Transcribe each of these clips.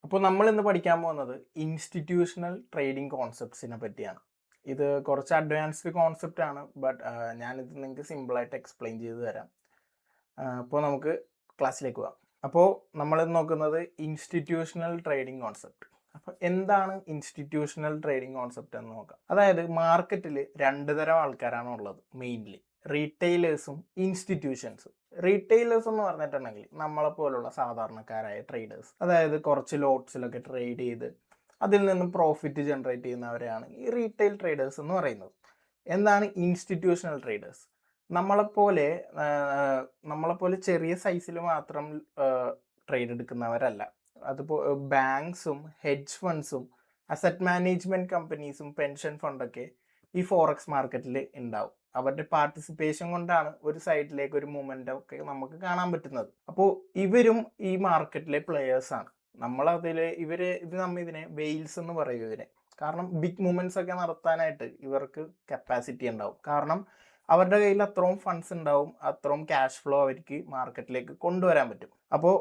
അപ്പോൾ നമ്മൾ ഇന്ന് പഠിക്കാൻ പോകുന്നത് ഇൻസ്റ്റിറ്റ്യൂഷണൽ ട്രേഡിംഗ് കോൺസെപ്റ്റ്സിനെ പറ്റിയാണ്. ഇത് കുറച്ച് അഡ്വാൻസ്ഡ് കോൺസെപ്റ്റ് ആണ്. ബട്ട് ഞാനിത് നിങ്ങൾക്ക് സിമ്പിളായിട്ട് എക്സ്പ്ലെയിൻ ചെയ്ത് തരാം. അപ്പോൾ നമുക്ക് ക്ലാസ്സിലേക്ക് പോകാം. അപ്പോൾ നമ്മളിന്ന് നോക്കുന്നത് ഇൻസ്റ്റിറ്റ്യൂഷണൽ ട്രേഡിംഗ് കോൺസെപ്റ്റ്. അപ്പോൾ എന്താണ് ഇൻസ്റ്റിറ്റ്യൂഷണൽ ട്രേഡിംഗ് കോൺസെപ്റ്റ് എന്ന് നോക്കാം. അതായത് മാർക്കറ്റിൽ രണ്ട് തരം ആൾക്കാരാണ് ഉള്ളത് മെയിൻലി. റീറ്റെയിലേഴ്സും ഇൻസ്റ്റിറ്റ്യൂഷൻസും. റീറ്റെയിലേഴ്സ് എന്ന് പറഞ്ഞിട്ടുണ്ടെങ്കിൽ നമ്മളെ പോലുള്ള സാധാരണക്കാരായ ട്രേഡേഴ്സ്, അതായത് കുറച്ച് ലോട്ട്സിലൊക്കെ ട്രേഡ് ചെയ്ത് അതിൽ നിന്നും പ്രോഫിറ്റ് ജനറേറ്റ് ചെയ്യുന്നവരെയാണ് ഈ റീറ്റെയിൽ ട്രേഡേഴ്സ് എന്ന് പറയുന്നത്. എന്താണ് ഇൻസ്റ്റിറ്റ്യൂഷണൽ ട്രേഡേഴ്സ്? നമ്മളെപ്പോലെ നമ്മളെപ്പോലെ ചെറിയ സൈസിൽ മാത്രം ട്രേഡ് എടുക്കുന്നവരല്ല. അതിപ്പോൾ ബാങ്ക്സും ഹെഡ്ജ് ഫണ്ട്സും അസറ്റ് മാനേജ്മെന്റ് കമ്പനീസും പെൻഷൻ ഫണ്ടൊക്കെ ഈ ഫോറക്സ് മാർക്കറ്റിൽ ഉണ്ടാവും. അവരുടെ പാർട്ടിസിപ്പേഷൻ കൊണ്ടാണ് ഒരു സൈഡിലേക്ക് ഒരു മൂവ്മെന്റ് ഒക്കെ നമുക്ക് കാണാൻ പറ്റുന്നത്. അപ്പോൾ ഇവരും ഈ മാർക്കറ്റിലെ പ്ലെയേഴ്സ് ആണ്. നമ്മൾ ഇതിനെ വെയിൽസ് എന്ന് പറയും ഇവരെ. കാരണം ബിഗ് മൂവ്മെന്റ്സ് ഒക്കെ നടത്താനായിട്ട് ഇവർക്ക് കപ്പാസിറ്റി ഉണ്ടാവും. കാരണം അവരുടെ കയ്യിൽ അത്രയും ഫണ്ട്സ് ഉണ്ടാവും, അത്രയും ക്യാഷ് ഫ്ലോ അവർക്ക് മാർക്കറ്റിലേക്ക് കൊണ്ടുവരാൻ പറ്റും. അപ്പോൾ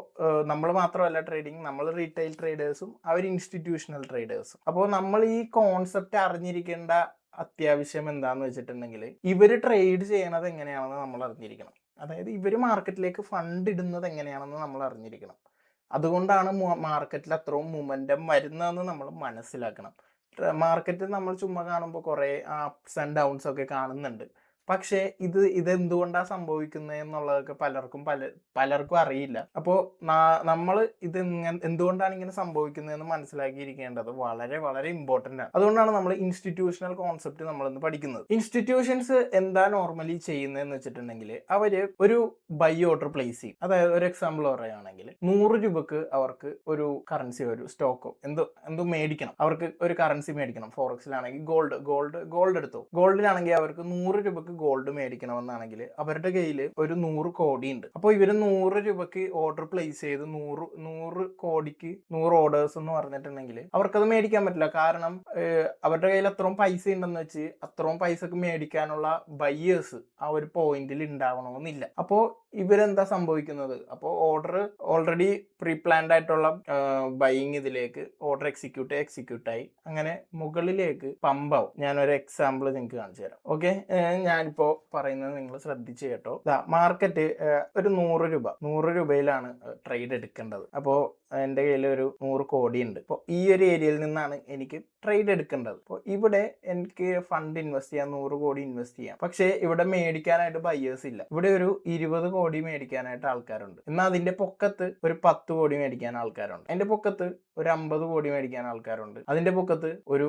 നമ്മൾ മാത്രമല്ല ട്രേഡിങ്, നമ്മൾ റീറ്റെയിൽ ട്രേഡേഴ്സും അവർ ഇൻസ്റ്റിറ്റ്യൂഷണൽ ട്രേഡേഴ്സും. അപ്പോൾ നമ്മൾ ഈ കോൺസെപ്റ്റ് അറിഞ്ഞിരിക്കേണ്ട അത്യാവശ്യം എന്താണെന്ന് വെച്ചിട്ടുണ്ടെങ്കിൽ, ഇവർ ട്രേഡ് ചെയ്യണത് എങ്ങനെയാണെന്ന് നമ്മൾ അറിഞ്ഞിരിക്കണം. അതായത് ഇവർ മാർക്കറ്റിലേക്ക് ഫണ്ട് ഇടുന്നത് എങ്ങനെയാണെന്ന് നമ്മൾ അറിഞ്ഞിരിക്കണം. അതുകൊണ്ടാണ് മാർക്കറ്റിൽ അത്രയും മൊമെന്റം വരുന്നതെന്ന് നമ്മൾ മനസ്സിലാക്കണം. മാർക്കറ്റ് നമ്മൾ ചുമ്മാ കാണുമ്പോൾ കുറേ അപ്സ് ആൻഡ് ഡൗൺസ് ഒക്കെ കാണുന്നുണ്ട്. പക്ഷേ ഇതെന്തുകൊണ്ടാണ് സംഭവിക്കുന്നത് എന്നുള്ളതൊക്കെ പലർക്കും അറിയില്ല. അപ്പോൾ നമ്മൾ എന്തുകൊണ്ടാണ് ഇങ്ങനെ സംഭവിക്കുന്നതെന്ന് മനസ്സിലാക്കിയിരിക്കേണ്ടത് വളരെ വളരെ ഇമ്പോർട്ടൻ്റ് ആണ്. അതുകൊണ്ടാണ് നമ്മൾ ഇൻസ്റ്റിറ്റ്യൂഷണൽ കോൺസെപ്റ്റ് നമ്മളിന്ന് പഠിക്കുന്നത്. ഇൻസ്റ്റിറ്റ്യൂഷൻസ് എന്താ നോർമലി ചെയ്യുന്നതെന്ന് വെച്ചിട്ടുണ്ടെങ്കിൽ, അവര് ഒരു ബൈ ഓർഡർ പ്ലേസ് ചെയ്യും. അതായത് ഒരു എക്സാമ്പിൾ പറയുകയാണെങ്കിൽ, 100 രൂപക്ക് അവർക്ക് ഒരു കറൻസി, ഒരു സ്റ്റോക്കോ എന്തോ മേടിക്കണം. അവർക്ക് ഒരു കറൻസി മേടിക്കണം. ഫോറക്സിലാണെങ്കിൽ ഗോൾഡ് എടുത്തു. ഗോൾഡിലാണെങ്കിൽ അവർക്ക് 100 രൂപക്ക് ഗോൾഡ് മേടിക്കണമെന്നാണെങ്കിൽ അവരുടെ കയ്യിൽ ഒരു 100 കോടി ഉണ്ട്. അപ്പോൾ ഇവര് 100 രൂപക്ക് ഓർഡർ പ്ലേസ് ചെയ്ത് 100 കോടിക്ക് 100 ഓർഡേഴ്സ് എന്ന് പറഞ്ഞിട്ടുണ്ടെങ്കിൽ അവർക്കത് മേടിക്കാൻ പറ്റില്ല. കാരണം അവരുടെ കയ്യിൽ അത്രയും പൈസ ഉണ്ടെന്ന് വെച്ച് അത്രയും പൈസക്ക് മേടിക്കാനുള്ള ബയ്യേഴ്സ് ആ ഒരു പോയിന്റിൽ ഉണ്ടാവണമെന്നില്ല. അപ്പോൾ ഇവരെന്താ സംഭവിക്കുന്നത്? അപ്പോൾ ഓർഡർ ഓൾറെഡി പ്രീ പ്ലാൻഡ് ആയിട്ടുള്ള ബൈയിങ് ഇതിലേക്ക് ഓർഡർ എക്സിക്യൂട്ടായി അങ്ങനെ മുകളിലേക്ക് പമ്പാവും. ഞാനൊരു എക്സാമ്പിൾ നിങ്ങൾക്ക് കാണിച്ചു തരാം. ഓക്കെ, ഞാനിപ്പോ പറയുന്നത് നിങ്ങൾ ശ്രദ്ധിച്ച് കേട്ടോ. മാർക്കറ്റ് ഒരു 100 രൂപയിലാണ് ട്രേഡ് എടുക്കേണ്ടത്. അപ്പോൾ എൻ്റെ കയ്യിൽ ഒരു 100 കോടി ഉണ്ട്. അപ്പോൾ ഈ ഒരു ഏരിയയിൽ നിന്നാണ് എനിക്ക് ട്രേഡ് എടുക്കേണ്ടത്. അപ്പോൾ ഇവിടെ എനിക്ക് ഫണ്ട് ഇൻവെസ്റ്റ് ചെയ്യാം, 100 കോടി ഇൻവെസ്റ്റ് ചെയ്യാം. പക്ഷേ ഇവിടെ മേടിക്കാനായിട്ട് ബയ്യേഴ്സ് ഇല്ല. ഇവിടെ ഒരു 20 കോടി മേടിക്കാനായിട്ട് ആൾക്കാരുണ്ട്. എന്നാൽ അതിന്റെ പൊക്കത്ത് ഒരു 10 കോടി മേടിക്കാൻ ആൾക്കാരുണ്ട്. അതിന്റെ പൊക്കത്ത് ഒരു 50 കോടി മേടിക്കാൻ ആൾക്കാരുണ്ട്. അതിന്റെ പൊക്കത്ത് ഒരു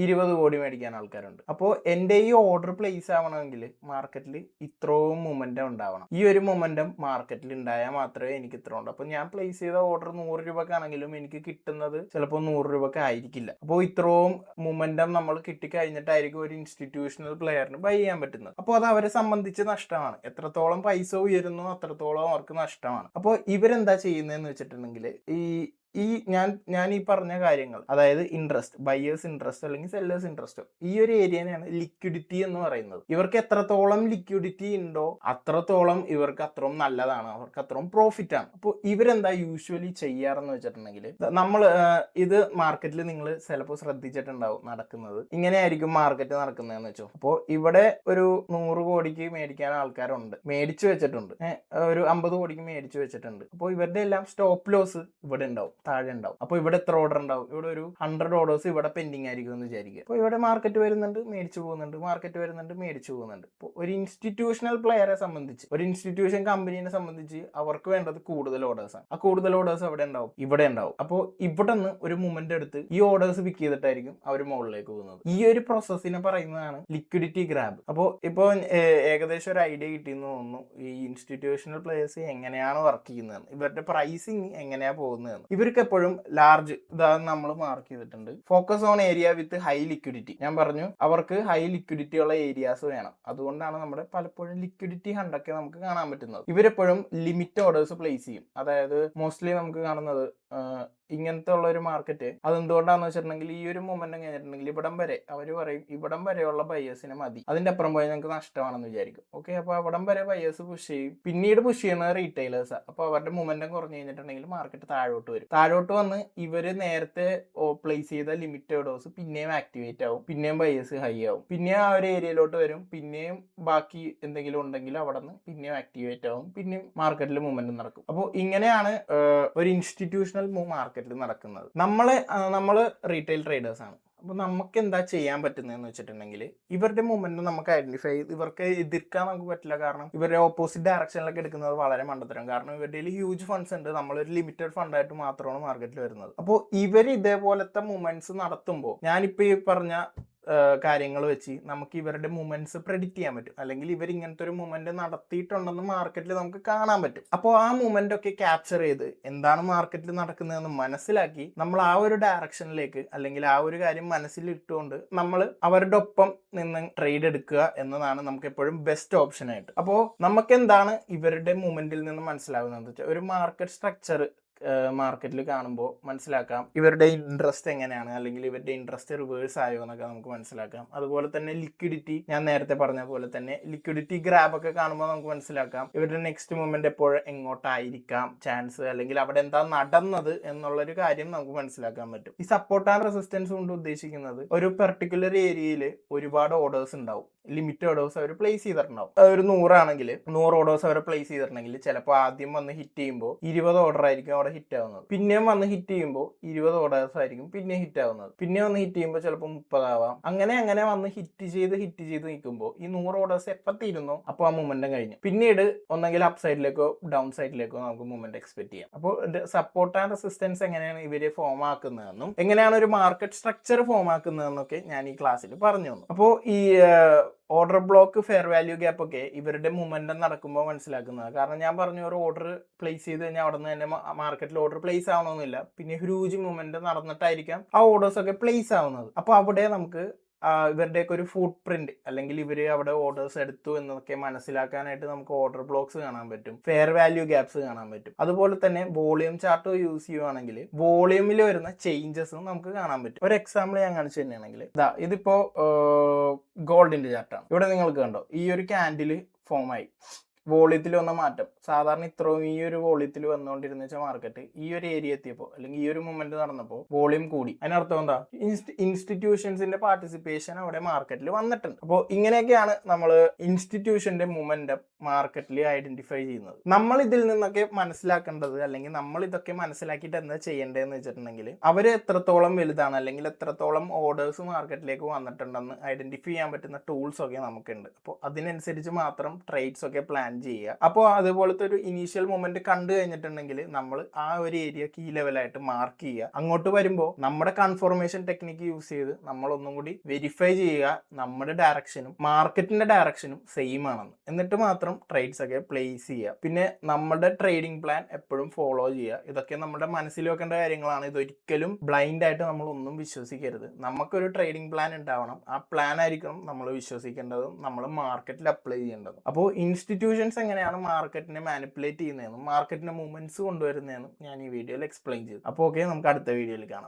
20 കോടി മേടിക്കാൻ ആൾക്കാരുണ്ട്. അപ്പോൾ എൻ്റെ ഈ ഓർഡർ പ്ലേസ് ആവണമെങ്കിൽ മാർക്കറ്റിൽ ഇത്രയും മൊമെന്റം ഉണ്ടാവണം. ഈ ഒരു മൊമെന്റം മാർക്കറ്റിൽ ഉണ്ടായാൽ മാത്രമേ എനിക്ക് ഇത്ര ഉണ്ട്. അപ്പോൾ ഞാൻ പ്ലേസ് ചെയ്ത ഓർഡർ 100 രൂപക്കാണെങ്കിലും എനിക്ക് കിട്ടുന്നത് ചിലപ്പോൾ 100 രൂപക്ക് ആയിരിക്കില്ല. അപ്പോൾ ഇത്രയും മൊമെന്റം നമ്മൾ കിട്ടിക്കഴിഞ്ഞിട്ടായിരിക്കും ഒരു ഇൻസ്റ്റിറ്റ്യൂഷണൽ പ്ലെയറിന് ബൈ ചെയ്യാൻ പറ്റുന്നത്. അപ്പോൾ അത് അവരെ സംബന്ധിച്ച് നഷ്ടമാണ്. എത്രത്തോളം പൈസ ഉയരുന്നു അത്രത്തോളം അവർക്ക് നഷ്ടമാണ്. അപ്പോൾ ഇവരെന്താ ചെയ്യുന്നതെന്ന് വെച്ചിട്ടുണ്ടെങ്കിൽ, ഞാൻ ഈ പറഞ്ഞ കാര്യങ്ങൾ, അതായത് ഇൻട്രസ്റ്റ്, ബയേഴ്സ് ഇൻട്രസ്റ്റ് അല്ലെങ്കിൽ സെല്ലേഴ്സ് ഇൻട്രസ്റ്റ്, ഈ ഒരു ഏരിയനെയാണ് ലിക്വിഡിറ്റി എന്ന് പറയുന്നത്. ഇവർക്ക് എത്രത്തോളം ലിക്വിഡിറ്റി ഉണ്ടോ അത്രത്തോളം ഇവർക്ക് അത്രയും നല്ലതാണ്, അവർക്ക് അത്രയും പ്രോഫിറ്റ് ആണ്. അപ്പോൾ ഇവരെന്താ യൂഷ്വലി ചെയ്യാറെന്ന് വെച്ചിട്ടുണ്ടെങ്കിൽ, നമ്മൾ ഇത് മാർക്കറ്റിൽ നിങ്ങൾ ചിലപ്പോൾ ശ്രദ്ധിച്ചിട്ടുണ്ടാവും നടക്കുന്നത് ഇങ്ങനെയായിരിക്കും. മാർക്കറ്റ് നടക്കുന്നതെന്ന് വെച്ചോ, അപ്പോൾ ഇവിടെ ഒരു 100 കോടിക്ക് മേടിക്കാൻ ആൾക്കാരുണ്ട്, മേടിച്ചു വെച്ചിട്ടുണ്ട്. ഒരു 50 കോടിക്ക് മേടിച്ചു വെച്ചിട്ടുണ്ട്. അപ്പോൾ ഇവരുടെ എല്ലാം സ്റ്റോപ്പ് ലോസ് ഇവിടെ ഉണ്ടാവും, താഴെ ഉണ്ടാവും. അപ്പോൾ ഇവിടെ എത്ര ഓർഡർ ഉണ്ടാവും? ഇവിടെ ഒരു 100 ഓർഡേഴ്സ് ഇവിടെ പെൻഡിങ് ആയിരിക്കും എന്ന് വിചാരിക്കുക. അപ്പോൾ ഇവിടെ മാർക്കറ്റ് വരുന്നുണ്ട്, മേടിച്ചു പോകുന്നുണ്ട്, മാർക്കറ്റ് വരുന്നുണ്ട്, മേടിച്ചു പോകുന്നുണ്ട്. അപ്പോൾ ഒരു ഇൻസ്റ്റിറ്റ്യൂഷണൽ പ്ലെയറെ സംബന്ധിച്ച്, ഒരു ഇൻസ്റ്റിറ്റ്യൂഷൻ കമ്പനീനെ സംബന്ധിച്ച് അവർക്ക് വേണ്ടത് കൂടുതൽ ഓർഡേഴ്സ് ആണ്. ആ കൂടുതൽ ഓർഡേഴ്സ് എവിടെ ഉണ്ടാവും? ഇവിടെ ഉണ്ടാവും. അപ്പോൾ ഇവിടെ നിന്ന് ഒരു മൂവ്മെന്റ് എടുത്ത് ഈ ഓർഡേഴ്സ് പിക്ക് ചെയ്തിട്ടായിരിക്കും അവർ മുകളിലേക്ക് പോകുന്നത്. ഈ ഒരു പ്രോസസ്സിനെ പറയുന്നതാണ് ലിക്വിഡിറ്റി ഗ്രാബ്. അപ്പോൾ ഇപ്പോൾ ഏകദേശം ഒരു ഐഡിയ കിട്ടിയെന്ന് തോന്നുന്നു ഈ ഇൻസ്റ്റിറ്റ്യൂഷണൽ പ്ലെയേഴ്സ് എങ്ങനെയാണ് വർക്ക് ചെയ്യുന്നതെന്ന്, ഇവരുടെ പ്രൈസിങ് എങ്ങനെയാ പോകുന്നതെന്ന്. ഇവർക്ക് എപ്പോഴും ലാർജ് നമ്മൾ മാർക്ക് ചെയ്തിട്ടുണ്ട്. Focus on area with high liquidity. ഞാൻ പറഞ്ഞു അവർക്ക് ഹൈ ലിക്വിഡിറ്റി ഉള്ള ഏരിയാസ് വേണം. അതുകൊണ്ടാണ് നമ്മുടെ പലപ്പോഴും ലിക്വിഡിറ്റി ഹണ്ടൊക്കെ നമുക്ക് കാണാൻ പറ്റുന്നത്. ഇവരെപ്പോഴും ലിമിറ്റ് ഓർഡേഴ്സ് പ്ലേസ് ചെയ്യും. അതായത് മോസ്റ്റ്ലി നമുക്ക് കാണുന്നത് ഇങ്ങനത്തെ ഉള്ള ഒരു മാർക്കറ്റ് അതെന്തുകൊണ്ടാന്ന് വെച്ചിട്ടുണ്ടെങ്കിൽ ഈ ഒരു മൊമെന്റം കഴിഞ്ഞിട്ടുണ്ടെങ്കിൽ ഇവിടം വരെ അവർ പറയും ഇവിടം വരെയുള്ള ബയേഴ്സിനെ മതി, അതിന്റെ അപ്പുറം പോയി ഞങ്ങൾക്ക് നഷ്ടമാണെന്ന് വിചാരിക്കും. ഓക്കെ, അപ്പോൾ അവിടം വരെ ബയേഴ്സ് പുഷ് ചെയ്യും. പിന്നീട് പുഷ് ചെയ്യുന്നത് റീറ്റെയിലേഴ്സാണ്. അപ്പോൾ അവരുടെ മൊമെന്റം കുറഞ്ഞു കഴിഞ്ഞിട്ടുണ്ടെങ്കിൽ മാർക്കറ്റ് താഴോട്ട് വരും. താഴോട്ട് വന്ന് ഇവര് നേരത്തെ പ്ലേസ് ചെയ്ത ലിമിറ്റഡ് ഓർഡേഴ്സ് പിന്നെയും ആക്ടിവേറ്റ് ആവും, പിന്നെയും ബയേഴ്സ് ഹൈ ആവും, പിന്നെയും ആ ഒരു ഏരിയയിലോട്ട് വരും, പിന്നെയും ബാക്കി എന്തെങ്കിലും ഉണ്ടെങ്കിൽ അവിടെ നിന്ന് പിന്നെയും ആക്ടിവേറ്റ് ആവും, പിന്നെയും മാർക്കറ്റിൽ മൂവ്മെന്റ് നടക്കും. അപ്പോൾ ഇങ്ങനെയാണ് ഒരു ഇൻസ്റ്റിറ്റ്യൂഷണൽ മാർക്കറ്റിൽ നടക്കുന്നത്. നമ്മൾ റീറ്റെയിൽ ട്രേഡേഴ്സ് ആണ്. അപ്പോൾ നമുക്ക് എന്താ ചെയ്യാൻ പറ്റുന്നതെന്ന് വെച്ചിട്ടുണ്ടെങ്കിൽ ഇവരുടെ മൂവ്മെന്റ് നമുക്ക് ഐഡന്റിഫൈ ചെയ്ത് ഇവർക്ക് എതിർക്കാൻ നമുക്ക് പറ്റില്ല. കാരണം ഇവരുടെ ഓപ്പോസിറ്റ് ഡയറക്ഷനിലൊക്കെ എടുക്കുന്നത് വളരെ മണ്ടത്തരം. കാരണം ഇവരുടെ ഹ്യൂജ് ഫണ്ട്സ് ഉണ്ട്, നമ്മളൊരു ലിമിറ്റഡ് ഫണ്ടായിട്ട് മാത്രമാണ് മാർക്കറ്റിൽ വരുന്നത്. അപ്പോൾ ഇവർ ഇതേപോലത്തെ മൂവ്മെന്റ്സ് നടത്തുമ്പോൾ ഞാനിപ്പോൾ ഈ പറഞ്ഞ കാര്യങ്ങൾ വെച്ച് നമുക്ക് ഇവരുടെ മൂവ്മെന്റ്സ് പ്രെഡിക്റ്റ് ചെയ്യാൻ പറ്റും, അല്ലെങ്കിൽ ഇവർ ഇങ്ങനത്തെ ഒരു മൂവ്മെന്റ് നടത്തിയിട്ടുണ്ടെന്ന് മാർക്കറ്റിൽ നമുക്ക് കാണാൻ പറ്റും. അപ്പോൾ ആ മൂവ്മെന്റ് ഒക്കെ ക്യാപ്ചർ ചെയ്ത് എന്താണ് മാർക്കറ്റിൽ നടക്കുന്നതെന്ന് മനസ്സിലാക്കി നമ്മൾ ആ ഒരു ഡയറക്ഷനിലേക്ക് അല്ലെങ്കിൽ ആ ഒരു കാര്യം മനസ്സിൽ ഇട്ടുകൊണ്ട് നമ്മൾ അവരുടെ ഒപ്പം നിന്ന് ട്രേഡ് എടുക്കുക എന്നതാണ് നമുക്ക് എപ്പോഴും ബെസ്റ്റ് ഓപ്ഷൻ ആയിട്ട്. അപ്പോൾ നമുക്ക് എന്താണ് ഇവരുടെ മൂവ്മെന്റിൽ നിന്ന് മനസ്സിലാകുന്നത് വെച്ചാൽ ഒരു മാർക്കറ്റ് സ്ട്രക്ചർ മാർക്കറ്റിൽ കാണുമ്പോൾ മനസ്സിലാക്കാം ഇവരുടെ ഇൻട്രസ്റ്റ് എങ്ങനെയാണ്, അല്ലെങ്കിൽ ഇവരുടെ ഇൻട്രസ്റ്റ് റിവേഴ്സ് ആയോ എന്നൊക്കെ നമുക്ക് മനസ്സിലാക്കാം. അതുപോലെ തന്നെ ലിക്വിഡിറ്റി, ഞാൻ നേരത്തെ പറഞ്ഞ പോലെ തന്നെ ലിക്വിഡിറ്റി ഗ്രാബ് ഒക്കെ കാണുമ്പോൾ നമുക്ക് മനസ്സിലാക്കാം ഇവരുടെ നെക്സ്റ്റ് മൂവ്മെന്റ് എപ്പോഴും എങ്ങോട്ടായിരിക്കാം ചാൻസ്, അല്ലെങ്കിൽ അവിടെ എന്താ നടന്നത് എന്നുള്ളൊരു കാര്യം നമുക്ക് മനസ്സിലാക്കാൻ പറ്റും. ഈ സപ്പോർട്ട് ആൻഡ് റെസിസ്റ്റൻസ് കൊണ്ട് ഉദ്ദേശിക്കുന്നത് ഒരു പെർട്ടിക്കുലർ ഏരിയയിൽ ഒരുപാട് ഓർഡേഴ്സ് ഉണ്ടാവും, ലിമിറ്റ് ഓർഡേഴ്സ് അവർ പ്ലേസ് ചെയ്തിട്ടുണ്ടാവും. ഒരു 100 ആണെങ്കിൽ 100 ഓർഡേഴ്സ് അവർ പ്ലേസ് ചെയ്തിട്ടുണ്ടെങ്കിൽ ചിലപ്പോൾ ആദ്യം വന്ന് ഹിറ്റ് ചെയ്യുമ്പോൾ 20 ഓർഡർ ആയിരിക്കും അവിടെ ഹിറ്റ് ആവുന്നത്. പിന്നെയും വന്ന് ഹിറ്റ് ചെയ്യുമ്പോൾ 20 ഓർഡേഴ്സ് ആയിരിക്കും പിന്നെ ഹിറ്റ് ആവുന്നത്. പിന്നെ വന്ന് ഹിറ്റ് ചെയ്യുമ്പോൾ ചിലപ്പോൾ 30 ആവാം. അങ്ങനെ വന്ന് ഹിറ്റ് ചെയ്ത് നിൽക്കുമ്പോൾ ഈ 100 ഓർഡേഴ്സ് എപ്പോൾ തീരുന്നോ അപ്പോൾ ആ മൂവ്മെന്റും കഴിഞ്ഞു. പിന്നീട് ഒന്നെങ്കിൽ അപ്പ് സൈഡിലേക്കോ ഡൗൺ സൈഡിലേക്കോ നമുക്ക് മൂവ്മെന്റ് എക്സ്പെക്ട് ചെയ്യാം. അപ്പോൾ സപ്പോർട്ട് ആൻഡ് റെസിസ്റ്റൻസ് എങ്ങനെയാണ് ഇവര് ഫോം ആക്കുന്നതെന്നും എങ്ങനെയാണ് ഒരു മാർക്കറ്റ് സ്ട്രക്ചർ ഫോം ആക്കുന്നതെന്നൊക്കെ ഞാൻ ഈ ക്ലാസ്സിൽ പറഞ്ഞു തന്നു. അപ്പോൾ ഈ order block, fair value gap ഒക്കെ ഇവരുടെ മൂവ്മെന്റം നടക്കുമ്പോൾ മനസ്സിലാക്കുന്നത്. കാരണം ഞാൻ പറഞ്ഞു ഒരു ഓർഡർ പ്ലേസ് ചെയ്ത് കഴിഞ്ഞാൽ അവിടെ നിന്ന് തന്നെ മാർക്കറ്റിൽ ഓർഡർ പ്ലേസ് ആവണമെന്നില്ല, പിന്നെ ഹ്യൂജ് മൂവ്മെന്റ് നടന്നിട്ടായിരിക്കാം ആ ഓർഡേഴ്സ് ഒക്കെ പ്ലേസ് ആവുന്നത്. അപ്പോൾ അവിടെ നമുക്ക് ഇവരുടെയൊക്കെ ഒരു ഫുട് പ്രിന്റ് അല്ലെങ്കിൽ ഇവർ അവിടെ ഓർഡേഴ്സ് എടുത്തു എന്നൊക്കെ മനസ്സിലാക്കാനായിട്ട് നമുക്ക് ഓർഡർ ബ്ലോക്സ് കാണാൻ പറ്റും, ഫെയർ വാല്യൂ ഗ്യാപ്സ് കാണാൻ പറ്റും. അതുപോലെ തന്നെ വോളിയം ചാർട്ട് യൂസ് ചെയ്യുവാണെങ്കിൽ വോളിയമിൽ വരുന്ന ചേഞ്ചസും നമുക്ക് കാണാൻ പറ്റും. ഒരു എക്സാമ്പിൾ ഞാൻ കാണിച്ചു തന്നെയാണെങ്കിൽ ഇതിപ്പോ ഗോൾഡിന്റെ ചാർട്ടാണ്. ഇവിടെ നിങ്ങൾക്ക് കണ്ടോ ഈ ഒരു ക്യാൻഡിൽ ഫോം ആയി, വോളിയത്തിൽ വന്ന മാറ്റം. സാധാരണ ഇത്രയും ഈ ഒരു വോളിയത്തിൽ വന്നുകൊണ്ടിരുന്ന വെച്ചാൽ മാർക്കറ്റ് ഈ ഒരു ഏരിയ എത്തിയപ്പോൾ അല്ലെങ്കിൽ ഈ ഒരു മൂവ്മെന്റ് നടന്നപ്പോൾ വോളിയം കൂടി. അതിനർത്ഥം എന്താ, ഇൻസ്റ്റിറ്റ്യൂഷൻസിന്റെ പാർട്ടിസിപ്പേഷൻ അവിടെ മാർക്കറ്റിൽ വന്നിട്ടുണ്ട്. അപ്പോൾ ഇങ്ങനെയൊക്കെയാണ് നമ്മൾ ഇൻസ്റ്റിറ്റ്യൂഷന്റെ മൂവ്മെന്റം മാർക്കറ്റിൽ ഐഡന്റിഫൈ ചെയ്യുന്നത്. നമ്മൾ ഇതിൽ നിന്നൊക്കെ മനസ്സിലാക്കേണ്ടത്, അല്ലെങ്കിൽ നമ്മൾ ഇതൊക്കെ മനസ്സിലാക്കിയിട്ട് എന്താ ചെയ്യേണ്ടതെന്ന് വെച്ചിട്ടുണ്ടെങ്കിൽ അവർ എത്രത്തോളം വലുതാണ് അല്ലെങ്കിൽ എത്രത്തോളം ഓർഡേഴ്സ് മാർക്കറ്റിലേക്ക് വന്നിട്ടുണ്ടെന്ന് ഐഡന്റിഫൈ ചെയ്യാൻ പറ്റുന്ന ടൂൾസ് ഒക്കെ നമുക്കുണ്ട്. അപ്പോൾ അതിനനുസരിച്ച് മാത്രം ട്രേഡ്സ് ഒക്കെ പ്ലാൻ ചെയ്യുക. അപ്പോൾ അതുപോലത്തെ ഒരു ഇനീഷ്യൽ മൊമെന്റ് കണ്ടു കഴിഞ്ഞിട്ടുണ്ടെങ്കിൽ നമ്മൾ ആ ഒരു ഏരിയ കീ ലെവലായിട്ട് മാർക്ക് ചെയ്യുക. അങ്ങോട്ട് വരുമ്പോൾ നമ്മുടെ കൺഫർമേഷൻ ടെക്നിക്ക് യൂസ് ചെയ്ത് നമ്മൾ ഒന്നും കൂടി വെരിഫൈ ചെയ്യുക നമ്മുടെ ഡയറക്ഷനും മാർക്കറ്റിന്റെ ഡയറക്ഷനും സെയിം ആണെന്ന്. എന്നിട്ട് മാത്രം ട്രേഡ്സ് ഒക്കെ പ്ലേസ് ചെയ്യുക. പിന്നെ നമ്മുടെ ട്രേഡിംഗ് പ്ലാൻ എപ്പോഴും ഫോളോ ചെയ്യുക. ഇതൊക്കെ നമ്മുടെ മനസ്സിൽ വെക്കേണ്ട കാര്യങ്ങളാണ്. ഇതൊരിക്കലും ബ്ലൈൻഡ് ആയിട്ട് നമ്മൾ ഒന്നും വിശ്വസിക്കരുത്. നമുക്കൊരു ട്രേഡിംഗ് പ്ലാൻ ഉണ്ടാവണം. ആ പ്ലാൻ ആയിരിക്കണം നമ്മൾ വിശ്വസിക്കേണ്ടതും നമ്മൾ മാർക്കറ്റിൽ അപ്ലൈ ചെയ്യേണ്ടതും. അപ്പോൾ ഇൻസ്റ്റിറ്റ്യൂഷൻസ് എങ്ങനെയാണ് മാർക്കറ്റിനെ മാനിപ്പുലേറ്റ് ചെയ്യുന്നതെന്നും മാർക്കറ്റിന്റെ മൂവ്മെന്റ്സ് കൊണ്ടുവരുന്നതെന്നും ഞാൻ ഈ വീഡിയോയിൽ എക്സ്പ്ലെയിൻ ചെയ്തു. അപ്പോൾ ഓക്കെ, നമുക്ക് അടുത്ത വീഡിയോയിൽ കാണാം.